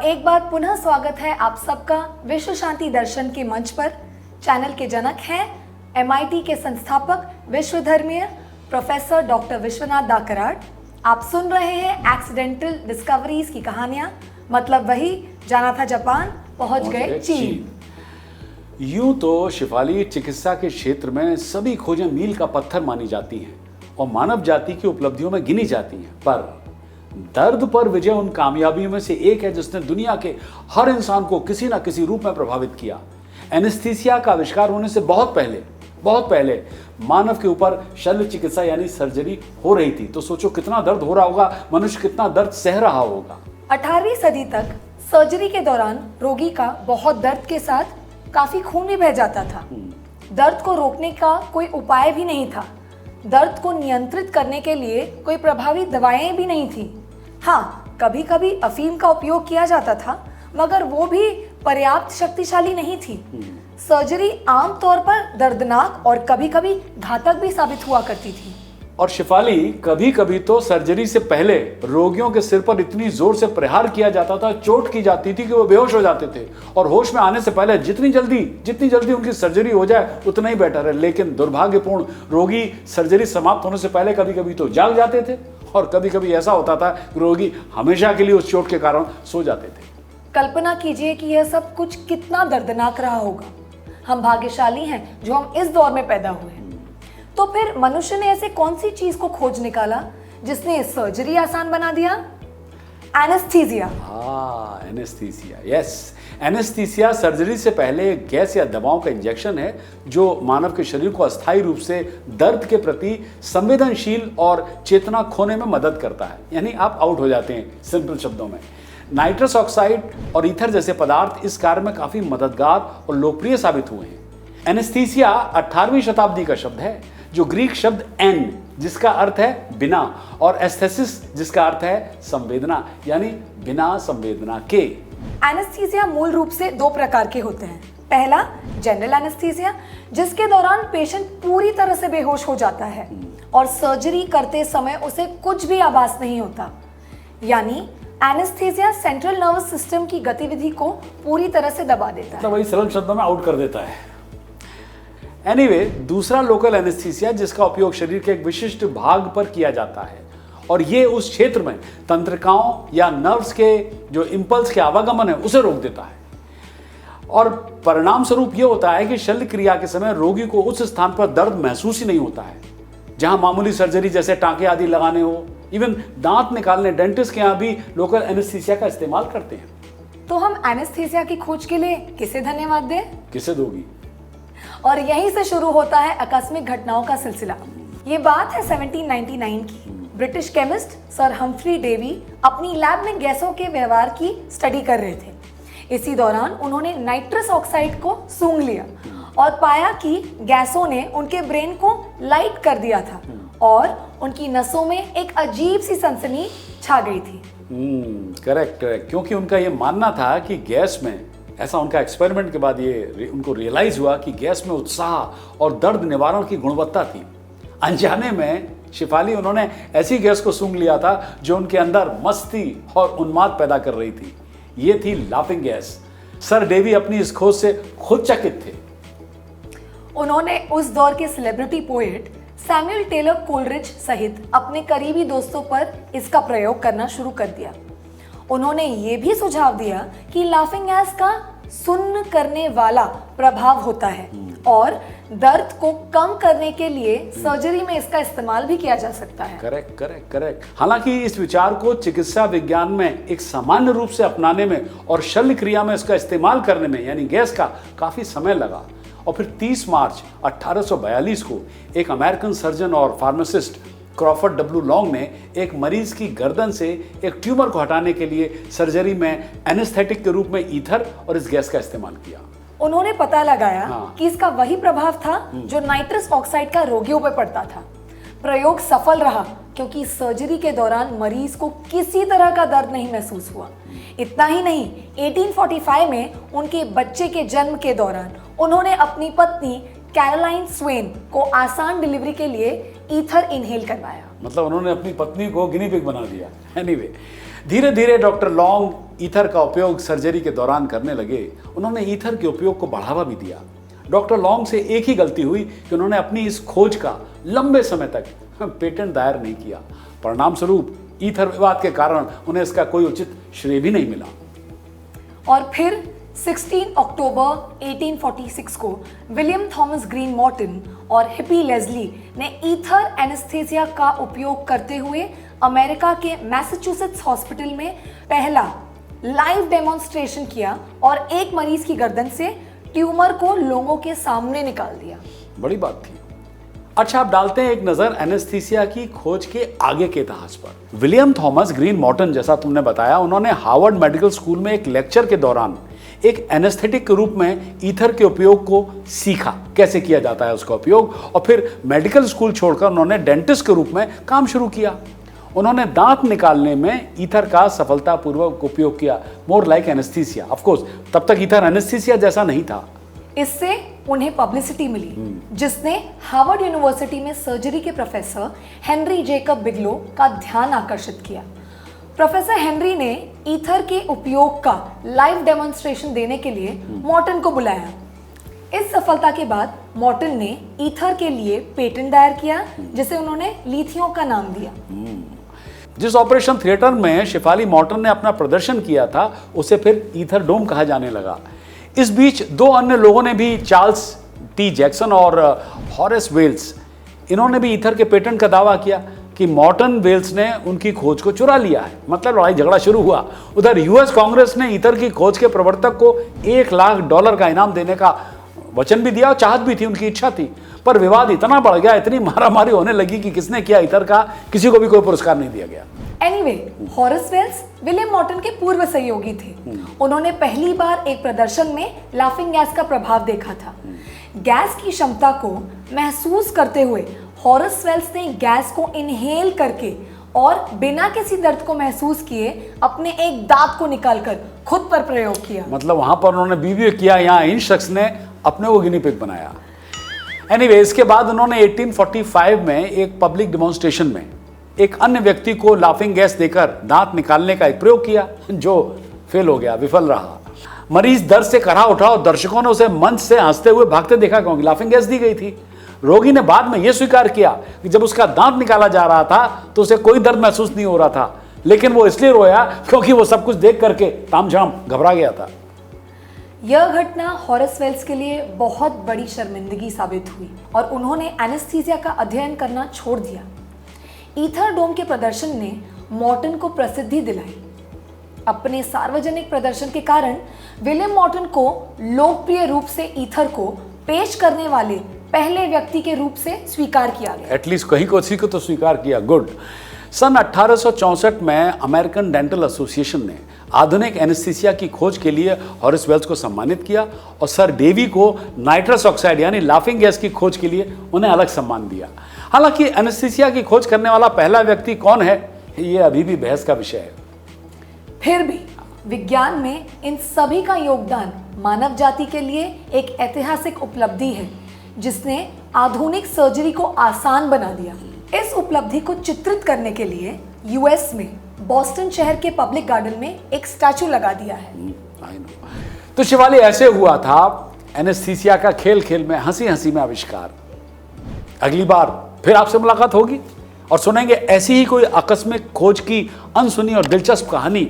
एक बार पुनः स्वागत है आप सबका विश्व शांति दर्शन के मंच पर। चैनल के जनक हैं MIT के संस्थापक विश्व धर्मीय प्रोफेसर डॉक्टर विश्वनाथ दा कराड। आप सुन रहे हैं एक्सीडेंटल डिस्कवरीज की कहानियां, मतलब वही जाना था जापान, पहुंच गए चीन। यूं तो शिफाली चिकित्सा के क्षेत्र में सभी खोजें मील का पत्थर मानी जाती हैं और मानव जाति की उपलब्धियों में गिनी जाती हैं, पर दर्द पर विजय उन कामयाबियों में से एक है जिसने दुनिया के हर इंसान को किसी न किसी रूप में प्रभावित किया। एनेस्थीसिया का आविष्कार होने से बहुत पहले मानव के ऊपर शल्य चिकित्सा यानी सर्जरी हो रही थी। तो सोचो कितना दर्द हो रहा होगा, मनुष्य कितना दर्द सह रहा होगा। 18वीं सदी तक सर्जरी के दौरान रोगी का बहुत दर्द के साथ काफी खून भी बह जाता था। दर्द को रोकने का कोई उपाय भी नहीं था। दर्द को नियंत्रित करने के लिए कोई प्रभावी दवाएं भी नहीं थी। हाँ, कभी कभी अफीम का उपयोग किया जाता था, मगर वो भी पर्याप्त शक्तिशाली नहीं थी। सर्जरी आमतौर पर दर्दनाक और कभी कभी घातक भी साबित हुआ करती थी। और शिफाली, कभी कभी तो सर्जरी से पहले रोगियों के सिर पर इतनी जोर से प्रहार किया जाता था, चोट की जाती थी कि वो बेहोश हो जाते थे और होश में आने से पहले जितनी जल्दी उनकी सर्जरी हो जाए उतना ही बेटर है। लेकिन दुर्भाग्यपूर्ण रोगी सर्जरी समाप्त होने से पहले कभी कभी तो जाग जाते थे और कभी कभी ऐसा होता था कि रोगी हमेशा के लिए उस चोट के कारण सो जाते थे। कल्पना कीजिए कि यह सब कुछ कितना दर्दनाक रहा होगा। हम भाग्यशाली हैं जो हम इस दौर में पैदा हुए हैं। तो फिर मनुष्य ने ऐसे कौन सी चीज को खोज निकाला जिसने सर्जरी आसान बना दिया? एनेस्थीसिया। हाँ, एनेस्थीसिया, यस। एनेस्थीसिया सर्जरी से पहले एक गैस या दवाओं का इंजेक्शन है जो मानव के शरीर को अस्थायी रूप से दर्द के प्रति संवेदनशील और चेतना खोने में मदद करता है, यानी आप आउट हो जाते हैं सिंपल शब्दों में। नाइट्रस ऑक्साइड और ईथर जैसे पदार्थ इस कार्य में काफी मददगार और लोकप्रिय साबित हुए हैं। एनेस्थीसिया 18वीं शताब्दी का शब्द है, जो ग्रीक शब्द एन जिसका अर्थ है बिना और एस्थेसिस जिसका अर्थ है संवेदना, यानी बिना संवेदना के। एनेस्थीसिया मूल रूप से दो प्रकार के होते हैं। पहला जनरल एनेस्थीसिया, जिसके दौरान पेशेंट पूरी तरह से बेहोश हो जाता है और सर्जरी करते समय उसे कुछ भी आभास नहीं होता, यानी एनेस्थीसिया सेंट्रल नर्वस सिस्टम की गतिविधि को पूरी तरह से दबा देता है। तो वही सरल शब्दों में आउट कर देता है। एनीवे, दूसरा लोकल एनेस्थीसिया जिसका उपयोग शरीर के एक विशिष्ट भाग पर किया जाता है और ये उस क्षेत्र में तंत्रिकाओं या नर्व्स के जो इंपल्स के आवागमन है उसे रोक देता है। और परिणाम स्वरूप ये होता है कि शल्य क्रिया के समय रोगी को उस स्थान पर दर्द महसूस ही नहीं होता है जहां मामूली सर्जरी जैसे टांके आदि लगाने हो। इवन दांत निकालने डेंटिस्ट के यहाँ भी लोकल एनेस्थीसिया का इस्तेमाल करते हैं। तो हम एनेस्थीसिया की खोज के लिए किसे धन्यवाद दें? किसे दोगी? और यहीं से शुरू होता है आकस्मिक घटनाओं का सिलसिला। ये बात है 1799 की। British chemist sir Humphry Davy अपनी लैब में गैसों के व्यवहार की स्टडी कर रहे थे। इसी दौरान उन्होंने नाइट्रस ऑक्साइड को सूंघ लिया और पाया कि गैसों ने उनके ब्रेन को लाइट कर दिया था और उनकी नसों में एक अजीब सी सनसनी छा गई थी। करेक्ट, क्योंकि उनका ये मानना था कि गैस में, ऐसा उनका एक्सपेरिमेंट के बाद ये उनको रियलाइज हुआ कि गैस में उत्साह और दर्द निवारण की गुणवत्ता थी। अनजाने में शिफाली उन्होंने ऐसी गैस को सूंघ लिया था जो उनके अंदर मस्ती और उन्माद पैदा कर रही थी। ये थी लाफिंग गैस। सर डेवी अपनी इस खोज से खुद चकित थे। उन्होंने उस दौर के celebrity poet Samuel Taylor Coleridge सहित अपने करीबी दोस्तों पर इसका प्रयोग करना शुरू कर दिया। उन्होंने ये भी सुझाव दिया कि लाफिंग गैस का सुन्न करने वाला प्रभाव होता है और दर्द को कम करने के लिए सर्जरी में इसका इस्तेमाल भी किया जा सकता है। करेक्ट। हालांकि इस विचार को चिकित्सा विज्ञान में एक सामान्य रूप से अपनाने में और शल्य क्रिया में इसका इस्तेमाल करने में, यानी गैस का, काफी समय लगा। और फिर 30 मार्च 1842 को एक अमेरिकन सर्जन और फार्मासिस्ट क्रॉफर्ड डब्ल्यू लॉन्ग ने एक मरीज की गर्दन से एक ट्यूमर को हटाने के लिए सर्जरी में एनेस्थेटिक के रूप में ईथर और इस गैस का इस्तेमाल किया। उन्होंने पता लगाया कि इसका वही प्रभाव था जो नाइट्रस ऑक्साइड का रोगियों पर पड़ता था। प्रयोग सफल रहा क्योंकि सर्जरी के दौरान मरीज को किसी तरह का दर्द नहीं महसूस हुआ। इतना ही नहीं, 1845 में उनके बच्चे के जन्म के दौरान उन्होंने अपनी पत्नी कैरोलाइन स्वेन को आसान डिलीवरी के लिए ईथर इनहेल करवाया। मतलब उन्होंने अपनी पत्नी को गिनी पिग बना दिया। एनीवे, धीरे धीरे डॉक्टर लॉन्ग ईथर का उपयोग सर्जरी के दौरान करने लगे। उन्होंने ईथर के उपयोग को बढ़ावा भी दिया। डॉक्टर लॉन्ग से एक ही गलती हुई कि उन्होंने अपनी इस खोज का लंबे समय तक पेटेंट दायर नहीं किया। परिणाम स्वरूप ईथर विवाद के कारण उन्हें इसका कोई उचित श्रेय भी नहीं मिला। और फिर 16 अक्टूबर 1846 को विलियम थॉमस ग्रीन मॉर्टन और हिप्पी लेस्ली ने ईथर एनेस्थीसिया का उपयोग करते हुए अमेरिका के मैसाचुसेट्स हॉस्पिटल में पहला लाइव डेमोन्स्ट्रेशन किया और एक मरीज की गर्दन से ट्यूमर को लोगों के सामने निकाल दिया। बड़ी बात थी। अच्छा, आप डालते हैं एक नजर एनेस्थीसिया की खोज के आगे के इतिहास पर। विलियम थॉमस ग्रीन मॉर्टन, जैसा तुमने बताया, उन्होंने हार्वर्ड मेडिकल स्कूल में एक लेक्चर के दौरान एक एनेस्थेटिक के रूप में ईथर के उपयोग को सीखा, कैसे किया जाता है उसका उपयोग, और फिर मेडिकल स्कूल छोड़कर उन्होंने डेंटिस्ट के रूप में काम शुरू किया। उन्होंने दांत निकालने में ईथर का सफलतापूर्वक उपयोग किया, more like anaesthesia. Of course तब तक ईथर एनेस्थीसिया जैसा नहीं था। इससे उन्हें पब्लिसिटी मिली, जिसने हार्वर्ड यूनिवर्सिटी में सर्जरी के प्रोफेसर हेनरी जेकब बिगलो का ध्यान आकर्षित किया। प्रोफेसर हेनरी ने ईथर के उपयोग का लाइव डेमोन्स्ट्रेशन देने के लिए मॉर्टन को बुलाया। इस सफलता के बाद मॉर्टन ने ईथर के लिए पेटेंट दायर किया, जिसे उन्होंने लिथियो का नाम दिया। जिस ऑपरेशन थिएटर में शेफाली मॉर्टन ने अपना प्रदर्शन किया था, उसे फिर ईथर डोम कहा जाने लगा। इस बीच दो अन्य लोगों ने भी, चार्ल्स टी जैक्सन और हॉरेस वेल्स, इन्होंने भी ईथर के पेटेंट का दावा किया कि मॉर्टन वेल्स ने उनकी खोज को चुरा लिया है। मतलब लड़ाई झगड़ा शुरू हुआ। उधर यूएस कांग्रेस ने ईथर की खोज के प्रवर्तक को $1,00,000 का इनाम देने का वचन भी दिया और चाहत भी थी, उनकी इच्छा थी। पर विवाद इतना बढ़ गया, इतनी मारामारी होने लगी कि किसने किया ईथर का, किसी को भी कोई पुरस्कार नहीं दिया गया। Anyway, Horace Wells William Morton के पूर्व सहयोगी थे। उन्होंने पहली बार एक प्रदर्शन में लाफिंग गैस का प्रभाव देखा था। गैस की क्षमता को महसूस करते हुए हॉरेस वेल्स ने गैस को इनहेल करके और बिना किसी दर्द को महसूस किए अपने एक दांत को निकालकर खुद पर प्रयोग किया। मतलब वहां पर उन्होंने बीवी किया, यहाँ इन शख्स ने अपने को गिनी पिग बनाया। एनीवे, इसके बाद उन्होंने 1845 में एक पब्लिक डेमोन्स्ट्रेशन में एक अन्य व्यक्ति को लाफिंग गैस देकर दांत निकालने का एक प्रयोग किया, जो फेल हो गया, विफल रहा। मरीज दर्द से कराह उठा और दर्शकों ने उसे मंच से हंसते हुए भागते देखा, क्योंकि लाफिंग गैस दी गई थी। रोगी ने बाद में यह स्वीकार किया कि जब उसका दांत निकाला जा रहा था तो उसे कोई दर्द महसूस नहीं हो रहा था, लेकिन वो इसलिए रोया क्योंकि वो सब कुछ देख करके तामझाम घबरा गया था। यह घटना हॉरेस वेल्स के लिए बहुत बड़ी शर्मिंदगी साबित हुई और उन्होंने एनेस्थीसिया का अध्ययन करना छोड़ दिया। ईथर डोम के प्रदर्शन ने मॉर्टन को प्रसिद्धि दिलाई। अपने सार्वजनिक प्रदर्शन के कारण विलियम मॉर्टन को लोकप्रिय रूप से ईथर को पेश करने वाले पहले व्यक्ति के रूप से स्वीकार किया गया। एटलीस्ट कहीं को तो स्वीकार किया। गुड। सन 1864 में अमेरिकन डेंटल एसोसिएशन ने आधुनिक एनेस्थीसिया की खोज के लिए हॉरेस वेल्स को सम्मानित किया और सर डेवी को नाइट्रस ऑक्साइड यानी लाफिंग गैस की खोज के लिए उन्हें अलग सम्मान दिया। हालांकि एनेस्थीसिया की खोज करने वाला पहला व्यक्ति कौन है, ये अभी भी बहस का विषय है। फिर भी विज्ञान में इन सभी का योगदान मानव जाति के लिए एक ऐतिहासिक उपलब्धि है, जिसने आधुनिक सर्जरी को आसान बना दिया। इस उपलब्धि को चित्रित करने के लिए यूएस में बॉस्टन शहर के पब्लिक गार्डन में एक स्टैचू लगा दिया है। तो शिवाली, ऐसे हुआ था एनेस्थीसिया का खेल खेल में, हंसी हंसी में आविष्कार। अगली बार फिर आपसे मुलाकात होगी और सुनेंगे ऐसी ही कोई आकस्मिक खोज की अनसुनी और दिलचस्प कहानी।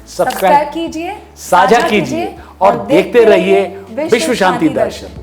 सब्सक्राइब कीजिए, साझा कीजिए और देखते रहिए विश्व शांति दर्शन।